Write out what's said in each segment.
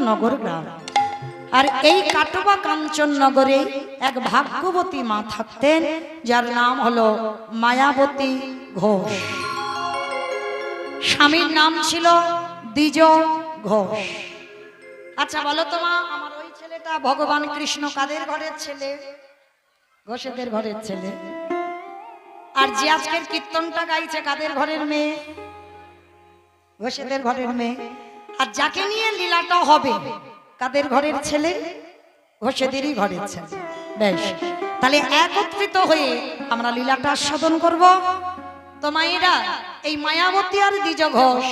নগর গ্রাম। আর এই কাটোয়া কাঞ্চন নগরে এক ভাগ্যবতী মা থাকতেন, যার নাম হলো মায়াবতী ঘোষ। স্বামীর নাম ছিল দ্বিজ ঘোষ। আচ্ছা বলো তো মা, আমার ওই ছেলেটা ভগবান কৃষ্ণ কাদের ঘরের ছেলে? ঘোষেদের ঘরের ছেলে। আর যে আজকের কীর্তনটা গাইছে কাদের ঘরের মেয়ে? ঘোষেদের ঘরের মেয়ে। আর যাকে নিয়ে লীলাটা হবে কাদের ঘরের ছেলে? ঘোষেদেরই ঘরের ছেলে। বেশ, তাহলে একত্রিত হয়ে আমরা লীলাটা আস্বাদন করব। তো মায়েরা, এই মায়াবতী আর দ্বিজ ঘোষ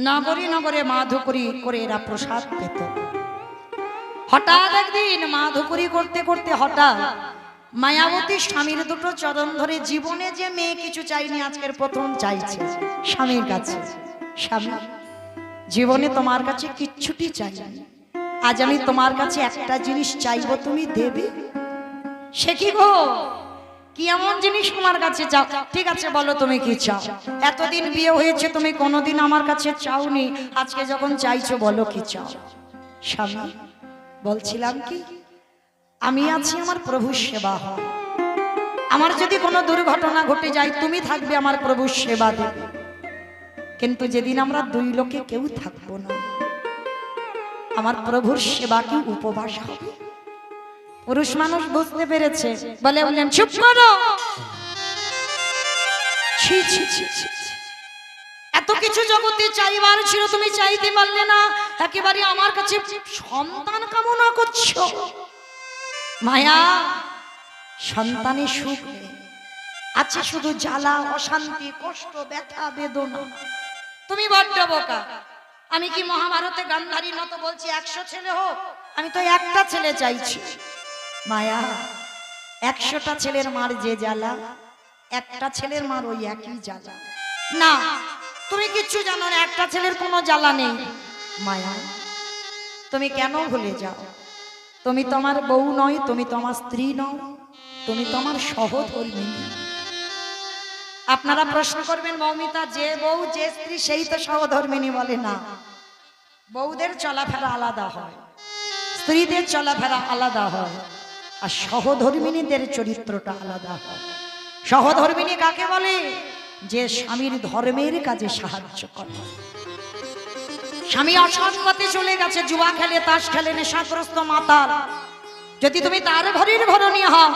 নগরে নগরে মাধুকরী করে এরা প্রসাদ পেত। হঠাৎ একদিন মাধুকরী করতে করতে হঠাৎ মায়াবতী স্বামীর দুটো চরণ ধরে, জীবনে যে মেয়ে কিছু চাইনি আজকের প্রথম চাইছে স্বামীর কাছে, স্বামী জীবনে তোমার কাছে কিচ্ছুটি চাইনি, আজ আমি তোমার কাছে একটা জিনিস চাইবো, তুমি দেবে? সে কি গো, কি এমন জিনিস আমার কাছে চাও? ঠিক আছে বলো তুমি কি চাও? এতদিন বিয়ে হয়েছে তুমি কোনোদিন আমার কাছে চাওনি, আজকে যখন চাইছো বলো কি চাও? স্বামী বলছিলাম কি, আমি আছি আমার প্রভুর সেবা হয়, আমার যদি কোনো দুর্ঘটনা ঘটে যায় তুমি থাকবে আমার প্রভুর সেবা দেবে, কিন্তু যেদিন আমরা দুই লোকে কেউ থাকবো না আমার প্রভুর সেবা কি উপবাস হবে? পুরুষ মানুষ বুঝতে পেরেছে, বলে বললেন চুপ করো, ছি ছি ছি ছি, এত কিছু জগতে চাইবার ছিল তুমি চাইতে পারলে না, একেবারে আমার কাছে সন্তান কামনা করছো। মায়া, সন্তানের সুখ নেই, আছে শুধু জ্বালা, অশান্তি, কষ্ট, ব্যথা, বেদনা। তুমি বড্ড বোকা। আমি কি মহাভারতে গান্ধারী মতো বলছি 100 ছেলে হোক? আমি তো একটা ছেলে চাইছি। মায়া, 100টা ছেলের মার যে জ্বালা, একটা ছেলের মার ওই একই জ্বালা। না, তুমি কিচ্ছু জানো না, একটা ছেলের কোনো জ্বালা নেই। মায়া, তুমি কেন ভুলে যাও? তুমি তোমার বউ নয়, তুমি তোমার স্ত্রী নও, তুমি তোমার সহধর্মিণী। আপনারা প্রশ্ন করবেন মৌমিতা, যে বউ যে স্ত্রী সেই তো সহধর্মিণী বলে? না, বউদের চলাফেরা আলাদা হয়, স্ত্রীদের চলাফেরা আলাদা হয়, আর সহধর্মিণীদের চরিত্রটা আলাদা হয়। সহধর্মিণী কাকে বলে? যে স্বামীর ধর্মের কাজে সাহায্য করে। স্বামী অসৎ পথে চলে গেছে, জুয়া খেলে, তাস খেলে, নেশাগ্রস্ত মাতাল, যদি তুমি তার ঘরের ঘরণী হও,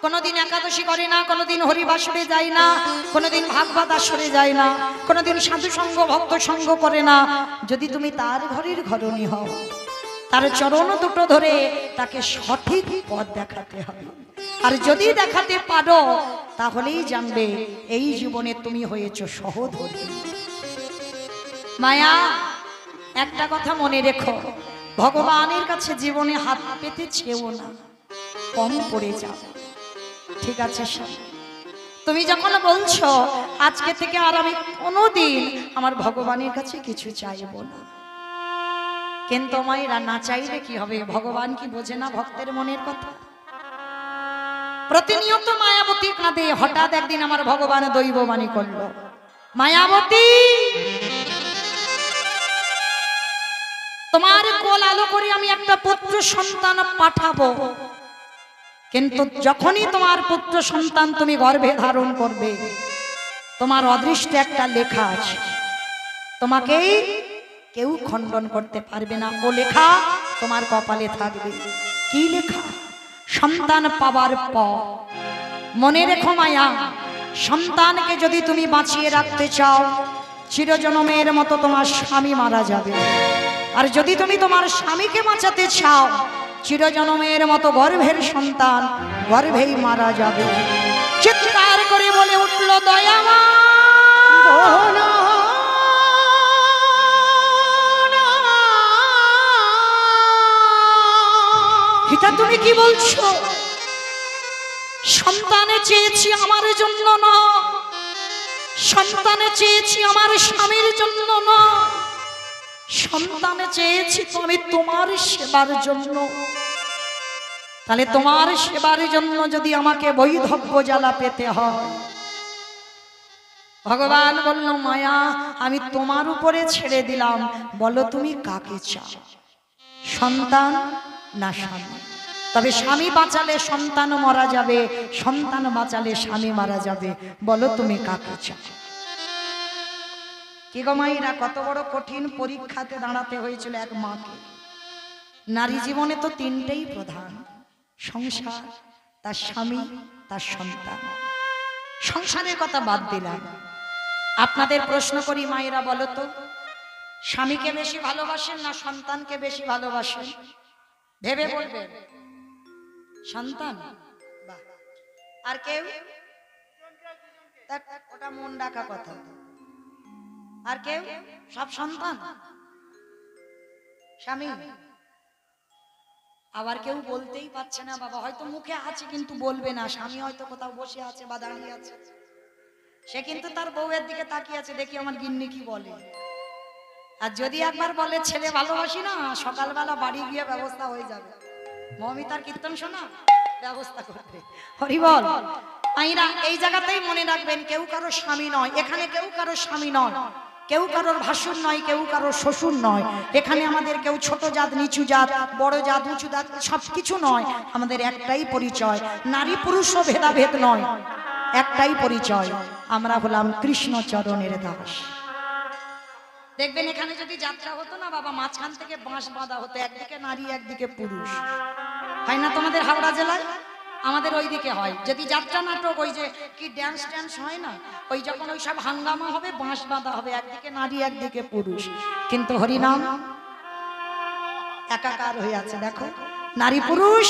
কোনোদিন একাদশী করে না, কোনোদিন হরিবাসরে যায় না, কোনোদিন ভাগবত আসরে যায় না, কোনোদিন সাধু সঙ্গ ভক্ত সঙ্গ করে না, যদি তুমি তার ঘরের ঘরণী হও, তার চরণ দুটো ধরে তাকে সঠিক পথ দেখাতে হবে। আর যদি দেখাতে পারো তাহলেই জানবে এই জীবনে তুমি হয়েছো সহধর্মিণী। মায়া, একটা কথা মনে রেখো, ভগবানের কাছে জীবনে হাত পেতে চেও না, কম পড়ে যাও। ঠিক আছে স্বামী, তুমি যখন বলছো আজকে থেকে আর আমি কোনোদিন আমার ভগবানের কাছে কিছু চাইবো না, কিন্তু মায়েরা না চাইলে কি হবে? ভগবান কি বোঝে না ভক্তের মনের কথা? প্রতিনিয়ত মায়াবতী কাঁদে। হঠাৎ একদিন আমার ভগবান দৈববাণী করলো, মায়াবতী তোমার কোল আলো করে আমি একটা পুত্র সন্তান পাঠাবো, কিন্তু যখনই তোমার পুত্র সন্তান তুমি গর্ভে ধারণ করবে, তোমার অদৃষ্টে একটা লেখা আছে, তোমাকে কেউ খণ্ডন করতে পারবে না, ও লেখা তোমার কপালে থাকবে। কি লেখা? সন্তান পাবার পর মনে রেখো মায়া, সন্তানকে যদি তুমি বাঁচিয়ে রাখতে চাও, চিরজনমের মতো তোমার স্বামী মারা যাবে, আর যদি তুমি তোমার স্বামীকে বাঁচাতে চাও, চিরজনমের মতো গর্ভের সন্তান গর্ভেই মারা যাবে। চিৎকার করে বলে উঠল দয়ামা, এটা তুমি কি বলছো? সন্তানে চেয়েছি আমার জন্য না, সন্তানে চেয়েছি আমার স্বামীর জন্য না, সন্তানে চেয়েছি তুমি তোমার সেবার জন্য। তাহলে তোমার সেবার জন্য যদি আমাকে বৈধব্য জ্বালা পেতে হয়, ভগবান বলল মায়া আমি তোমার উপরে ছেড়ে দিলাম, বলো তুমি কাকে চাও? সন্তান না স্বামী? তবে স্বামী বাঁচালে সন্তান মারা যাবে, সন্তান বাঁচালে স্বামী মারা যাবে। বলো তুমি কাকে চাও? কি গো মায়েরা, কত বড় কঠিন পরীক্ষাতে দাঁড়াতে হয়েছিল এক মাকে। নারী জীবনে তো তিনটেই প্রধান, সংসার, তার স্বামী, তার সন্তান। সংসারের কথা বাদ দিলাম, আপনাদের প্রশ্ন করি মায়েরা, বলো তো স্বামীকে বেশি ভালোবাসেন না সন্তানকে বেশি ভালোবাসেন? ভেবে বলবেন। সন্তান? বাহ। আর কেউ? ওটা মন ডাকা কথা। আর কেউ? সব সন্তান, স্বামী। আবার কেউ বলতেই পারছে না বাবা, হয়তো মুখে আছে কিন্তু বলবে না। স্বামী হয়তো কোথাও বসে আছে বা দাঁড়িয়ে আছে, সে কিন্তু তার বউয়ের দিকে তাকিয়ে আছে, দেখি আমার গিন্নি কি বলে। আর যদি একবার বলে ছেলে ভালোবাসি না, সকালবেলা বাড়ি গিয়ে ব্যবস্থা হয়ে যাবে। মমিতার কীর্তন শোনা, ব্যবস্থা করবে। হরি বল। আইরা এই জায়গাতেই মনে রাখবেন, কেউ কারো স্বামী নয় এখানে, কেউ কারো স্বামী নয়, কেউ কারোর ভাসুর নয়, কেউ কারোর শ্বশুর নয়। এখানে আমাদের কেউ ছোট জাত, নিচু জাত, বড় জাত, উঁচু জাত সবকিছু নয়। আমাদের একটাই পরিচয়, নারী পুরুষও ভেদাভেদ নয়, একটাই পরিচয়, আমরা হলাম কৃষ্ণ চরণের দাস। দেখবেন এখানে যদি যাত্রা হতো না বাবা, মাঝখান থেকে বাঁশ বাঁধা হতো, একদিকে নারী একদিকে পুরুষ। হয় না তোমাদের হাওড়া জেলায়? আমাদের ওইদিকে হয়। যদি যাত্রা নাটক, ওই যে কি ড্যান্স ট্যান্স হয় না, ওই যখন ওই সব হাঙ্গামা হবে, বাঁশ বাঁধা হবে, একদিকে নারী একদিকে পুরুষ। কিন্তু হরিনাম একাকার হয়ে আছে। দেখো নারী পুরুষ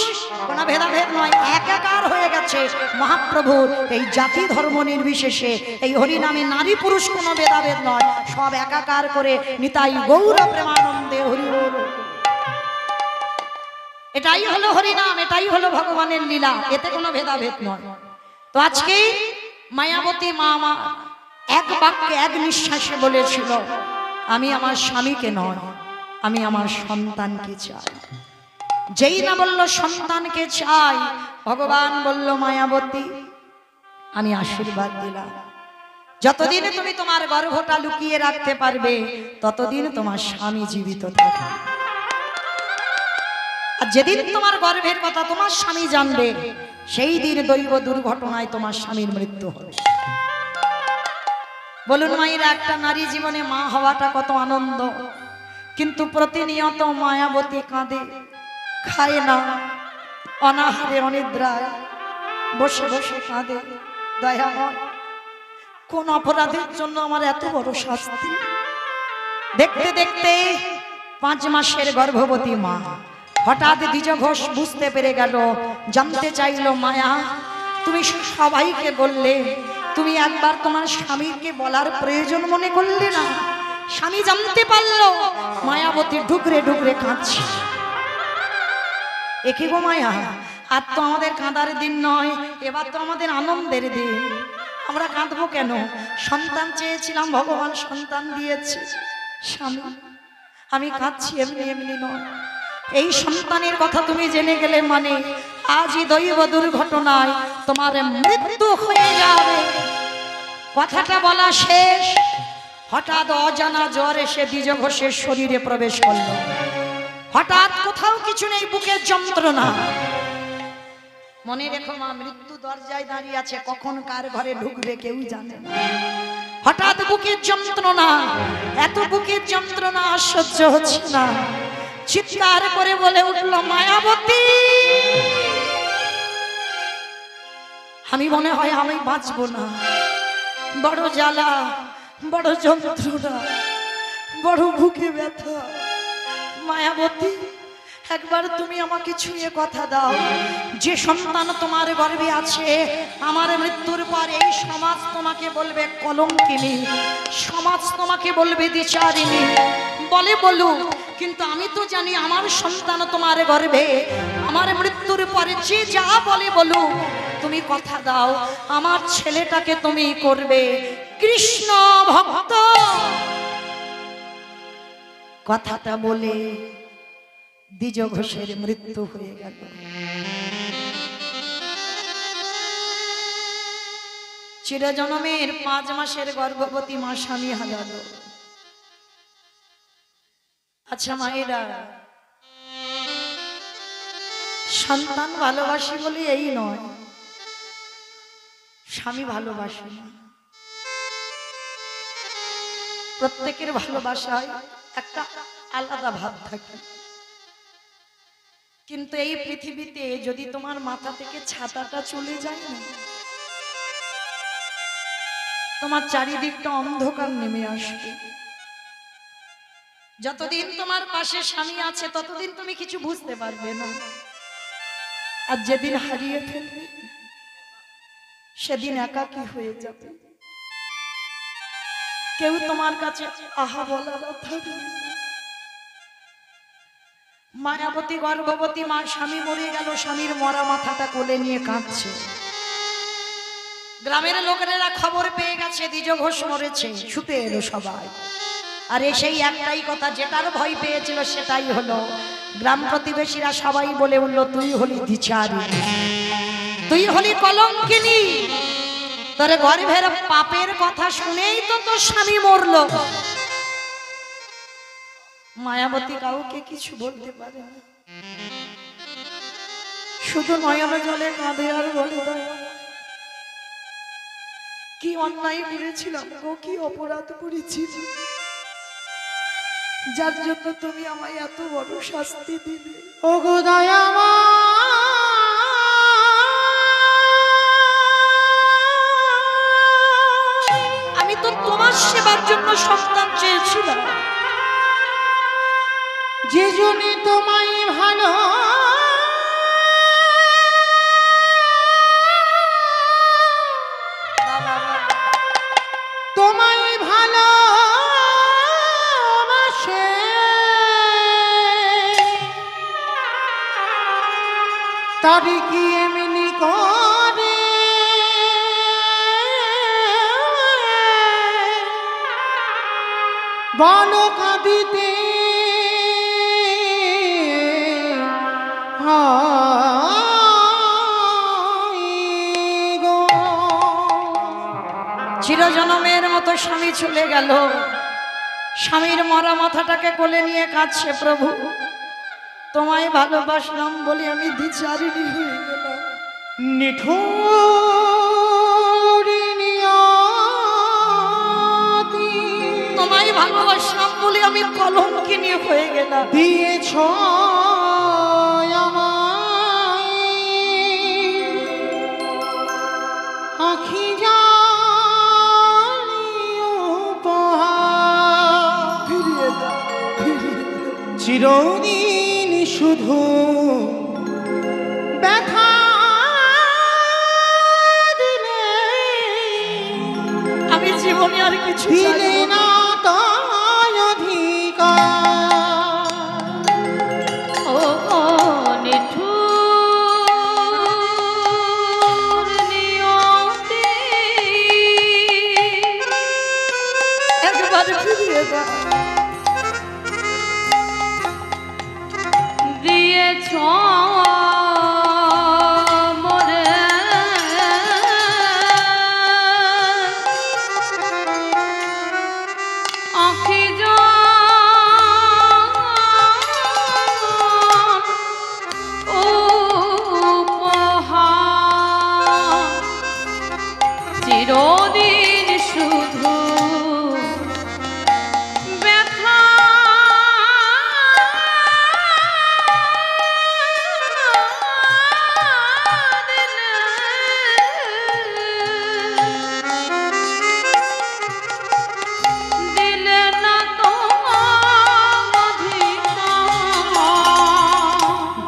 কোনো ভেদাভেদ নয়, একাকার হয়ে গেছে মহাপ্রভুর এই জাতি ধর্ম নির্বিশেষে। এই হরিনামে নারী পুরুষ কোনো ভেদাভেদ নয়, সব একাকার করে নিতাই গৌর প্রেমানন্দে হরি বল। এটাই হলো হরিনাম, এটাই হলো ভগবানের লীলা, এতে কোনো ভেদাভেদ নয়। তো আজকে মায়াবতী মা মা এক বাক্যে এক নিঃশ্বাসে বলেছিল, আমি আমার স্বামীকে নয়, আমি আমার সন্তানকে চাই। যেই না বলল সন্তানকে চাই, ভগবান বলল মায়াবতী আমি আশীর্বাদ দিলাম, যতদিন তুমি তোমার গর্ভটা লুকিয়ে রাখতে পারবে ততদিন তোমার স্বামী জীবিত থাকবে। আর যেদিন তোমার গর্ভের কথা তোমার স্বামী জানবে, সেই দিন দৈব দুর্ঘটনায় তোমার স্বামীর মৃত্যু হবে। বলুন মায়েরা, একটা নারী জীবনে মা হওয়াটা কত আনন্দ, কিন্তু প্রতিনিয়ত মায়াবতী কাঁদে, খায় না, অনাহারে অনিদ্রায় বসে বসে কাঁদে। দয়াময়, কোন অপরাধের জন্য আমার এত বড় শাস্তি? দেখতে দেখতে 5 মাসের গর্ভবতী মা হঠাৎ দ্বিজ ঘোষ বুঝতে পেরে গেল, জানতে চাইল, মায়া তুমি সবাইকে বললে, তুমি একবার তোমার স্বামীকে বলার প্রয়োজন মনে করলে না? স্বামী জানতে পারলো। মায়াবতী ডুগরে ডুগরে কাঁদছে। একই গো মায়া, আর তো আমাদের কাঁদার দিন নয়, এবার তো আমাদের আনন্দের দিন। আমরা কাঁদবো কেন? সন্তান চেয়েছিলাম, ভগবান সন্তান দিয়েছে। স্বামী আমি কাঁদছি এমনি এমনি নয়, এই সন্তানের কথা তুমি জেনে গেলে মানে আজই দৈব দুর্ঘটনায় তোমার মৃত্যু হয়ে যাবে। কথাটা বলা শেষ, হঠাৎ অজানা জ্বর এসে দ্বিজ ঘোষের শরীরে প্রবেশ করলো। হঠাৎ কোথাও কিছু নেই, বুকের যন্ত্রণা। মনে রেখো মা, মৃত্যু দরজায় দাঁড়িয়ে আছে, কখন কার ঘরে ঢুকবে কেউ জানে না। হঠাৎ বুকের যন্ত্রণা, এত বুকের যন্ত্রণা সহ্য হচ্ছে না, চিৎকার করে বলে উঠল, মায়াবতী আমি মনে হয় আমি বাঁচবো না, বড় জ্বালা, বড় যন্ত্রণা, বড় বুকে ব্যথা। মায়াবতী একবার তুমি আমাকে ছুঁয়ে কথা দাও, যে সন্তান তোমার গর্ভে আছে, আমার মৃত্যুর পর এই সমাজ তোমাকে বলবে কলঙ্কিনী, সমাজ তোমাকে বলবে দ্বিচারিণী। বলে বলুক, কিন্তু আমি তো জানি আমার সন্তান তোমার গর্ভে, আমার মৃত্যুর পরে যে যা বলে বলুক, তুমি কথা দাও আমার ছেলেটাকে তুমি করবে কৃষ্ণ ভক্ত। কথাটা বলে দ্বিজ ঘোষের মৃত্যু হয়ে গেল। চিরজনমের 5 মাসের গর্ভবতী মা স্বামী হারালো। আচ্ছা মায়েরা, সন্তান ভালোবাসি বলে এই নয়, স্বামী ভালোবাসি না। প্রত্যেকের ভালোবাসায় একটা আলাদা ভাব থাকে, কিন্তু এই পৃথিবীতে যদি তোমার মাথা থেকে ছাতাটা চলে যায় না, তোমার চারিদিকটা অন্ধকার নেমে আসবে। যতদিন তোমার পাশে স্বামী আছে ততদিন তুমি কিছু বুঝতে পারবে না, আর যেদিন হারিয়ে ফেলবে সেদিন একাকী হয়ে যাবে। কেউ তোমার কাছে আহা বলার থাকবে। মায়াবতী গর্ভবতী মা, স্বামী মরে গেল, স্বামীর মরা মাথাটা কোলে নিয়ে কাঁদছে। গ্রামের লোকেরা খবর পেয়ে গেছে দ্বিজ ঘোষ মরেছে, ছুটে এলো সবাই। আর সেই একটাই কথা, যেটার ভয় পেয়েছিল সেটাই হলো। গ্রাম প্রতিবেশীরা সবাই বলে উঠল, তুই হলি দ্বিচারী, তুই হলি কলঙ্কিনী, তোর গর্ভের পাপের কথা শুনেই তো তোর স্বামী মরল। মায়াবতী কাউকে কিছু বলতে পারে না, শুধু নয়ন জলে কাঁদে আর বলে, কি অন্যায় করেছিলাম গো, কি অপরাধ করেছি, যার জন্য তুমি আমায় এত বড় শাস্তি দিলে। ও গো দয়াময়, আমি তো তোমার সেবার জন্য সন্তান চেয়েছিলাম, যে জন্য তোমায় ভালো তোমায় ভালো বাসে, তবে কি এমনি করে বলো কাঁদিতে চিরজনমের মতো স্বামী চলে গেল, স্বামীর মরা মাথাটাকে কোলে নিয়ে কাঁদছে, প্রভু তোমায় ভালোবাসলাম বলে আমি দ্বিচারিণী হয়ে গেলাম। নিঠুরিণী তোমায় ভালোবাসলাম বলে আমি কলঙ্কিনী হয়ে গেলাম। দিয়েছ আখি চিরদিন শুধু ব্যথা দিলে, আমি জীবনে আর কিছু দিলে না তাই অধিকার। ও নিঠুর নিয়তি, একবার ফিরিয়ে দাও। দিয়েছ মোরে আখি উপহার, চিরদিন শুধু ব্যথা দিলে না তোমার অধিকার।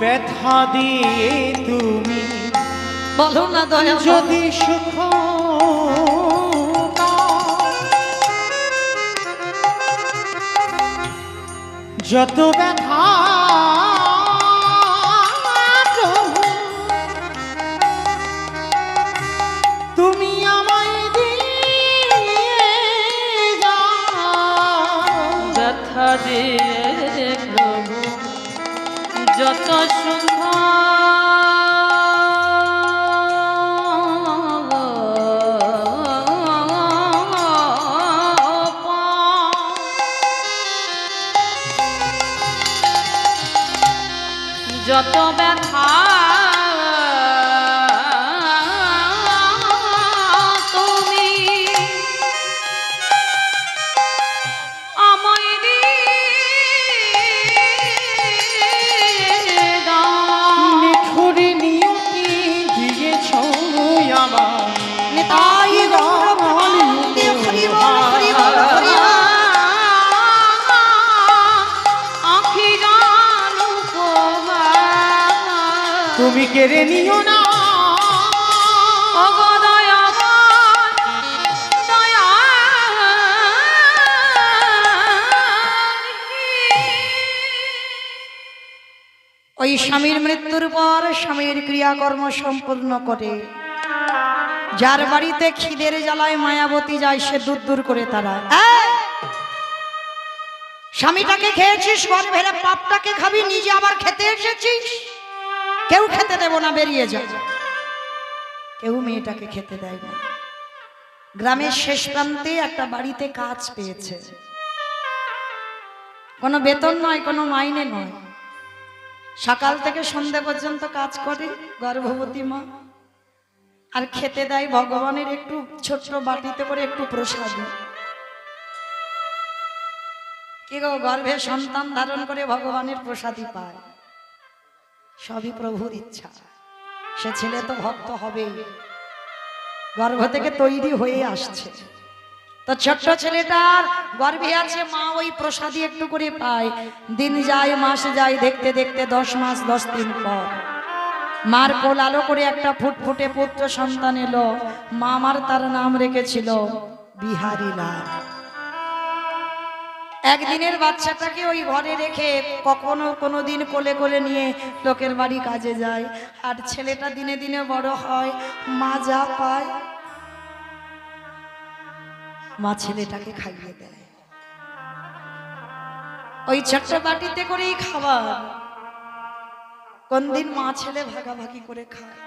ব্যথা দিয়ে তুমি বলো না দয়া, যদি সুখ যত ব্যথা প্রভু তুমি আমায় দিয়ে যাও। ব্যথা দিয়ে প্রভু যত সুখ যত ব্যথা তুমি আমায় নিঠুরে নিয়তি দিয়েছ আমার নেতাই গৌরবন্দে হরি বল হরি বল হরি বল। আখি জানু তুমি কেড়ে নিও না ওই স্বামীর মৃত্যুর পর স্বামীর ক্রিয়াকর্ম সম্পূর্ণ করে যার বাড়িতে খিদের জ্বালায় মায়াবতী যায় সে দূর দূর করে তারা স্বামীটাকে খেয়েছিস গর্ভের পাপটাকে খাবি নিজে আবার খেতে এসেছিস কেউ খেতে দেব না বেরিয়ে যা কেউ মেয়েটাকে খেতে দেয় না গ্রামের শেষ প্রান্তে একটা বাড়িতে কাজ পেয়েছে কোনো বেতন নয় কোনো মাইনে নয় সকাল থেকে সন্ধ্যা পর্যন্ত কাজ করে গর্ভবতী মা আর খেতে দেয় ভগবানের একটু ছোট্ট বাটিতে করে একটু প্রসাদ কি গো গর্ভে সন্তান ধারণ করে ভগবানের প্রসাদই পায় সবই প্রভুর ইচ্ছা সে ছেলে তো ভক্ত হবেই গর্ভ থেকে তৈরি হয়ে আসছে তো ছোট্ট ছেলেটার গর্ভে আছে মা ওই প্রসাদই একটু করে পায় দিন যায় মাস যায় দেখতে দেখতে 10 মাস 10 দিন পর মার কোল আলো করে একটা ফুটফুটে পুত্র সন্তান এলো মা আমার তার নাম রেখেছিল বিহারী লাল একদিনের বাচ্চাটাকে ওই ঘরে রেখে কখনো কোনোদিন কোলে কোলে নিয়ে লোকের বাড়ি কাজে যায় আর ছেলেটা দিনে দিনে বড় হয় মা যা পায় মা ছেলেটাকে খাইয়ে দেয় ওই ছোট্ট বাটিতে করেই খাবার কোন দিন মা ছেলে ভাগাভাগি করে খায়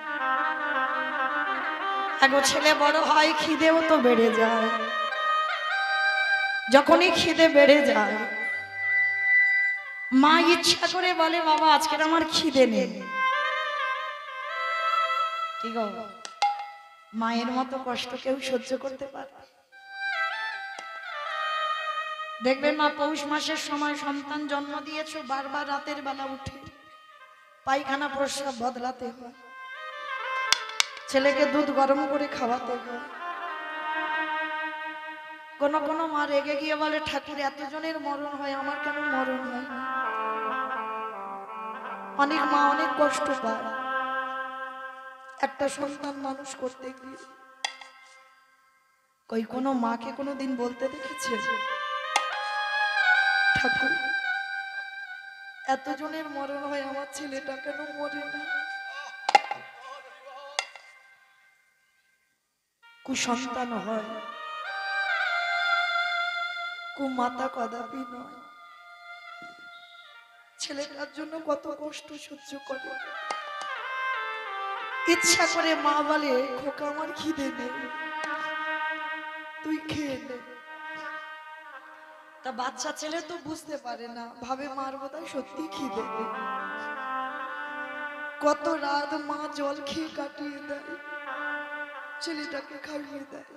এগো ছেলে বড় হয় খিদেও তো বেড়ে যায় যখনই খিদে বেড়ে যায় মা ইচ্ছা করে বলে বাবা আজকের আমার খিদে নেই কি গো মায়ের মতো কষ্ট কেউ সহ্য করতে পারে দেখবেন মা পৌষ মাসের সময় সন্তান জন্ম দিয়েছো বারবার রাতের বেলা উঠে পায়খানা প্রস্রাব বদলাতে হয় ছেলেকে দুধ গরম করে খাওয়াতে হয় কোন কোন মা রেগে গিয়ে বলে ঠাকুর এতজনের মরণ হয় আমার কেন মরণ হয় না অনেক মা অনেক কষ্ট পায় একটা সন্তান মানুষ করতে গিয়ে কই কোনো মাকে কোনোদিন বলতে দেখেছে ঠাকুর এতজনের মরণ হয় আমার ছেলেটা কেন মরে না কুসন্তান হয় কুমাতা কদাপি নয় ছেলেটার জন্য কত কষ্ট সহ্য করে ইচ্ছা করে মা বলে খোকা আমার খিদে নেই তুই খেয়ে নে তা বাচ্চা ছেলে তো বুঝতে পারে না ভাবে মার বোধহয় সত্যি খিদে নেই কত রাত মা জল খেয়ে কাটিয়ে দেয় ছেলেটাকে খাইয়ে দেয়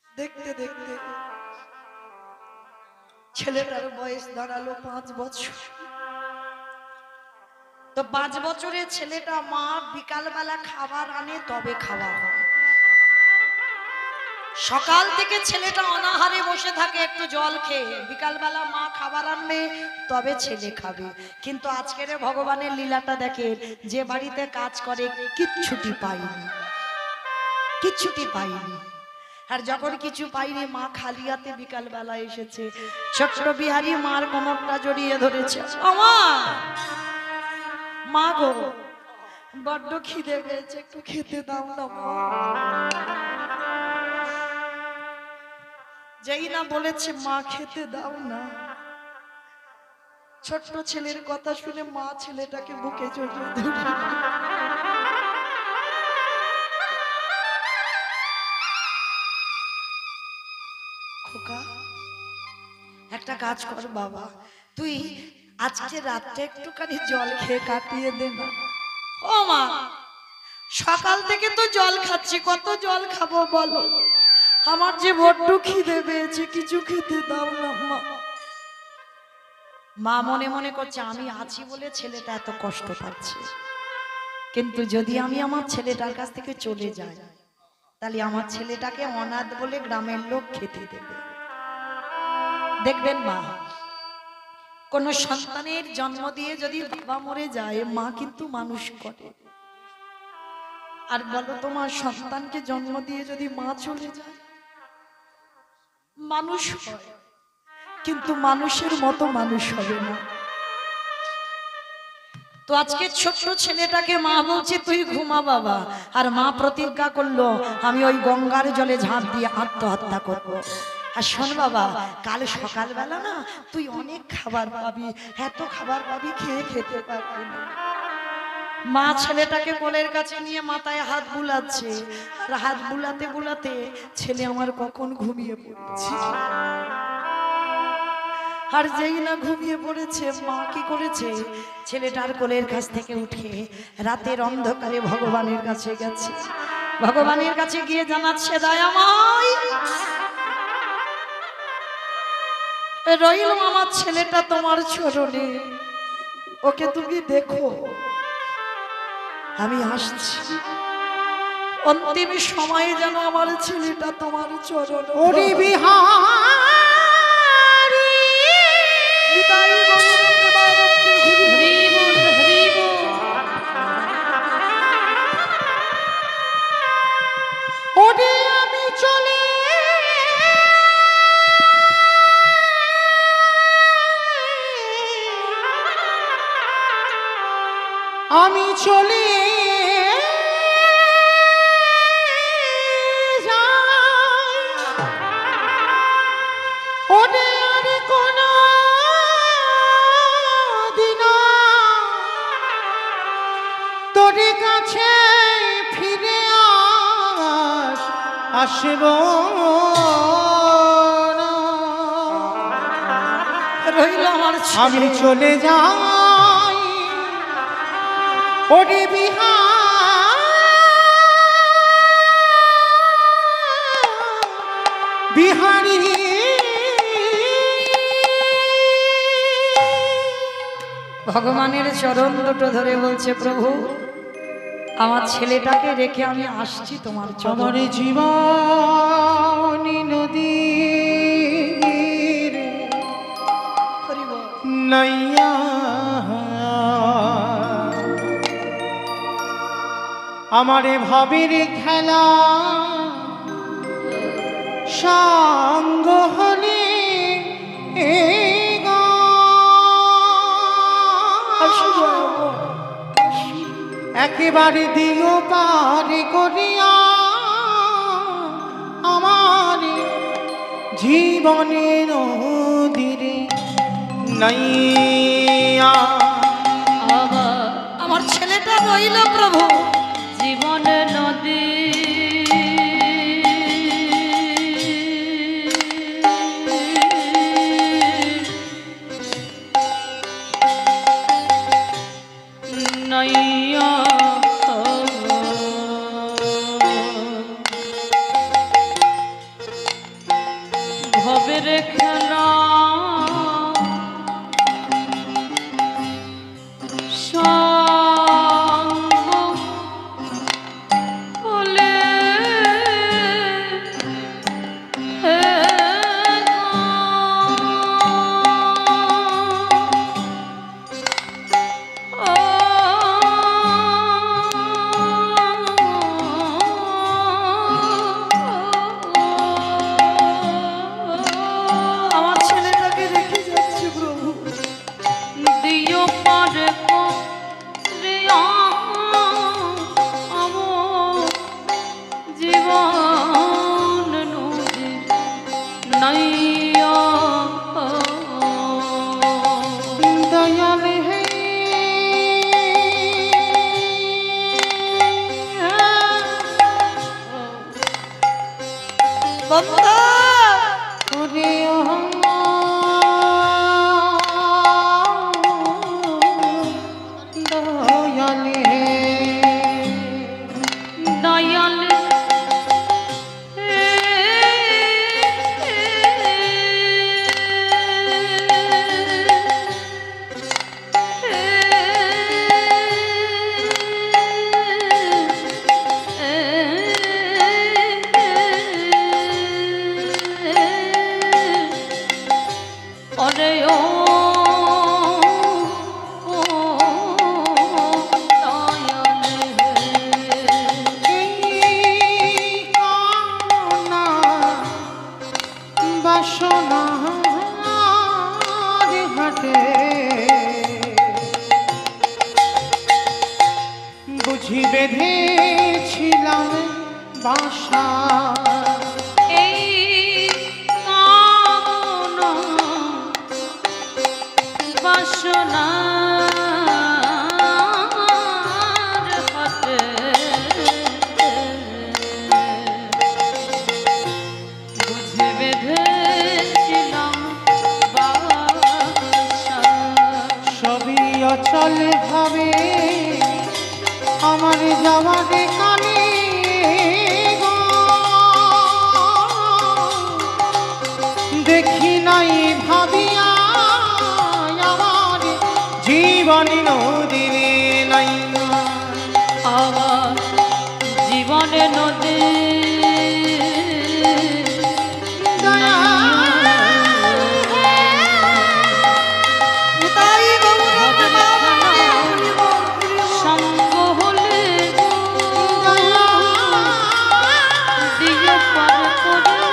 দেখতে দেখতে ছেলেটার বয়স দাঁড়ালো 5 বছর তো 5 বছরের ছেলেটা মা বিকালবেলা খাবার আনে তবে খাওয়া হয় সকাল থেকে ছেলেটা অনাহারে বসে থাকে একটু জল খেয়ে বিকালবেলা মা খাবার আনবে তবে ছেলে খাবে কিন্তু আজকের ভগবানের লীলাটা দেখেন যে বাড়িতে কাজ করে কিচ্ছুটি পায়নি কিচ্ছুটি পায়নি আর যখন কিছু পাইনি মা খালি হাতে বিকাল বেলা এসেছে ছোট্ট বিহারী মার কোমরটা জড়িয়ে ধরেছে মা গো বড্ড খিদে পেয়েছে একটু খেতে দাও না মা যেই না বলেছে মা খেতে দাও না ছোট্ট ছেলের কথা শুনে মা ছেলেটাকে বুকে জড়িয়ে ধরে খোকা একটা কাজ কর বাবা তুই আজকে রাতটা একটুখানি জল খেয়ে কাটিয়ে দে না। ও মা, সকাল থেকে তো জল খাচ্ছি, কত জল খাবো বলো? আমার যে বড্ড খিদে পেয়েছে, কিছু খেতে দাও না মা। মা মনে মনে করছে আমি আছি বলে ছেলেটা এত কষ্ট পাচ্ছে, কিন্তু যদি আমি আমার ছেলেটার কাছ থেকে চলে যাই তাহলে আমার ছেলেটাকে অনাথ বলে গ্রামের লোক খেতে দেবে। দেখবেন মা, কোন সন্তানের জন্ম দিয়ে যদি বাবা মরে যায়, মা কিন্তু মানুষ করে। আর বলো, তোমার সন্তানকে জন্ম দিয়ে যদি মা চলে যায়, মানুষ হয় কিন্তু মানুষের মতো মানুষ হবে না। তো আজকে ছোট্ট ছেলেটাকে মা বলছে তুই ঘুমা বাবা, আর মা প্রতিজ্ঞা করলো আমি ওই গঙ্গার জলে ঝাঁপ দিয়ে আত্মহত্যা করবো। আর শোন বাবা, কাল সকালবেলা না তুই অনেক খাবার পাবি, এত খাবার পাবি খেয়ে খেতে পারবি না। মা ছেলেটাকে কোলের কাছে নিয়ে মাথায় হাত বুলাচ্ছে, আর হাত বুলাতে বুলাতে ছেলে আমার কখন ঘুমিয়ে পড়েছে। আর যেই না ঘুমিয়ে পড়েছে, মা কি করেছে, ছেলেটার কোলের কাছ থেকে উঠে রাতের অন্ধকারে ভগবানের কাছে গেছে। ভগবানের কাছে গিয়ে জানাচ্ছে, দয়াময়, রইল আমার ছেলেটা তোমার চরণে, ওকে তুমি দেখো, আমি আসছি। অন্তিম সময়ে যেন আমার ছেলেটা তোমার চরণে। ওরে বিহারী, বিদায় গৌর প্রেমানন্দে হরি বল, হরি বল। ওরে আমি চলে আমি চলে যাই, ওরে আর কোন দিন তোর কাছে ফিরে আসব না। রইল আমার আমি চলে যাই, ওরে বিহারী। ভগবানের চরণ দুটো ধরে বলছে, প্রভু আমার ছেলেটাকে রেখে আমি আসছি তোমার আমার চরণে। জীবন নদীর হরি বল। নৈয়া আমারে ভাবের খেলা সঙ্গ হলে একেবারে দিও পারে করিয়া আমার জীবনের নদীরে নাইয়া। আমার ছেলেটা রইল প্রভু জীবন নদী নইয়া ভবের খেলা বুঝি বেঁধেছিলাম বাসা এই কামনা বাসনার হাটে বুঝে বেঁধেছিলাম বাসা। সবই অচল ভাবে আমার যাওয়ার কানে গো। দেখি নাই ভাবিয়া আমার জীবন নদীর নাই আমার জীবনে নদী তাই গৌরব সঙ্গ হলে দিয়ে পার করিল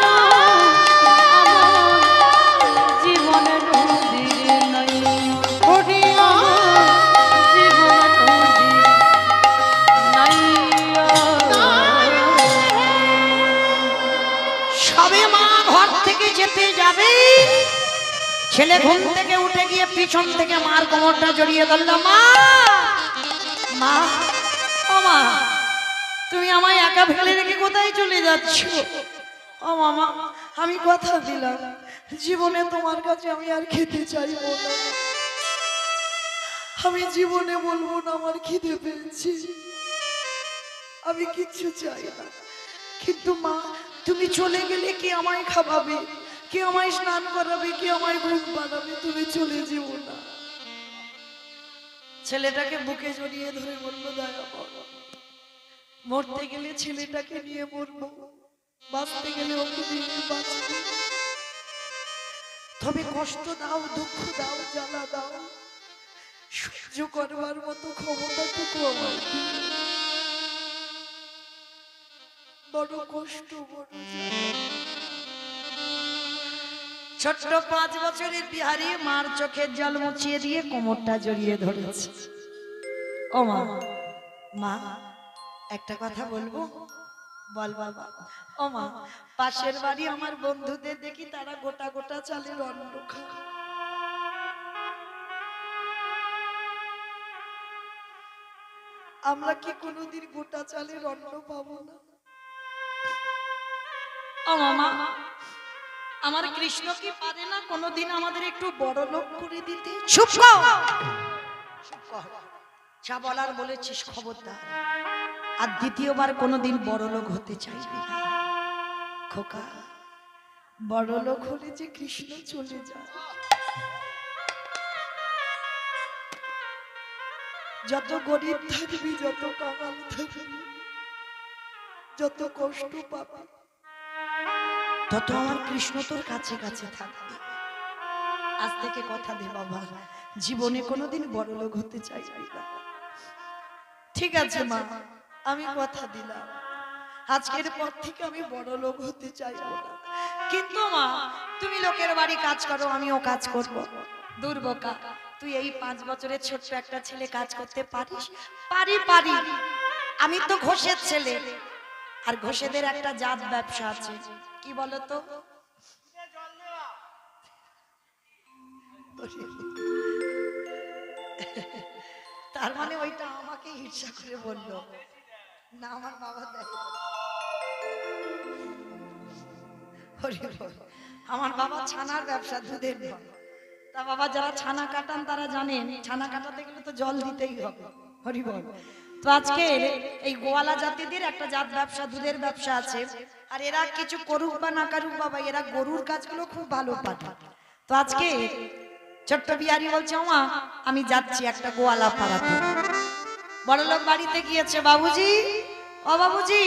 আমার জীবনে নদী নাই। করিয়া জীবনে নদী নাই। সবে মা ঘর থেকে যেতে যাবে, ছেলে ঘুম থেকে উঠে গিয়ে পিছন থেকে মার কোমরটা জড়িয়ে ধরল। মা, মা, ও মা, তুমি আমায় একা ফেলে রেখে কোথায় চলে যাচ্ছ? ও মামা, আমি কথা দিলাম জীবনে তোমার কাছে আমি আর খেতে চাইবো না। আমি জীবনে বলবো না আমার খিদে পেয়েছি, আমি কিচ্ছু চাই না। কিন্তু মা, তুমি চলে গেলে কে আমায় খাওয়াবে, কে আমায় স্নান করাবে, কে আমায় ঘুম পাড়াবে? তুমি চলে যেও না। ছেলেটাকে বুকে জড়িয়ে ধরে বললো, দয়া করো, মরতে গেলে ছেলেটাকে নিয়ে মরবো, বাঁচতে গেলে ওকে নিয়ে বাঁচবো। তবে কষ্ট দাও, দুঃখ দাও, জ্বালা দাও, সহ্য করবার মতো ক্ষমতাটুকু আমার দিও। বড় কষ্ট, বড় জ্বালা। ছোট্ট 5 বছরের বিহারি মার চোখের জল মুছিয়ে দিয়ে কোমরটা জড়িয়ে ধরেছে। ও মা, মা, একটা কথা বলবো? বল বাবা। ও মা, পাশের বাড়ি আমার বন্ধুদের দেখি তারা গোটা গোটা চালের অন্ন খায়, আমরা কি কোনোদিন গোটা চালের অন্ন পাবো না? ও মামা, আমার কৃষ্ণ কি পারে না কোনোদিন আমাদের একটু বড় লোক করে দিতে? চুপ কর, চুপ কর, যা বলার বলেছিস খবরদার। আর দ্বিতীয়বার কোনোদিন বড় লোক হতে চাইবি না খোকা। বড় লোক হলে যে কৃষ্ণ চলে যায়। যত গরিব থাকবি, যত কাঙাল থাকবি, যত কষ্ট পাবি, তত আমার কৃষ্ণ তোর কাছে কাছে থাকবে। আজ থেকে কথা দে বাবা, জীবনে কোনোদিন বড় লোক হতে চাইবি না। ঠিক আছে মা, আমি কথা দিলাম, আজকের পর থেকে আমি বড় লোক হতে চাইবো না। কিন্তু মা, তুমি লোকের বাড়ি কাজ করো, আমিও কাজ করব। দুর্বোকা, তুই এই 5 বছরের ছোট্ট একটা ছেলে কাজ করতে পারিস? পারি, পারি। আমি তো ঘোষের ছেলে, আর ঘোষেদের একটা জাত ব্যবসা আছে, কি বলতো? তার মানে ওইটা আমাকে ঈর্ষা করে বললো না, আমার বাবা দেখে। আমার বাবা ছানার ব্যবসা, দুধের নয়। তা বাবা, যারা ছানা কাটান তারা জানেন ছানা কাটাতে গেলে তো জল দিতেই হবে। হরি বল। তো আজকে এই গোয়ালা জাতিদের একটা জাত ব্যবসা, দুধের ব্যবসা আছে। আর এরা কিছু করুক বা না করুক বাবা, এরা গরুর কাজগুলো খুব ভালো পারে। তো আজকে ছোট্ট বিহারি বলছে, মা আমি যাচ্ছি একটা গোয়ালা পাড়াতে। বড়লোক বাড়িতে গিয়েছে, বাবুজি, ও বাবুজি,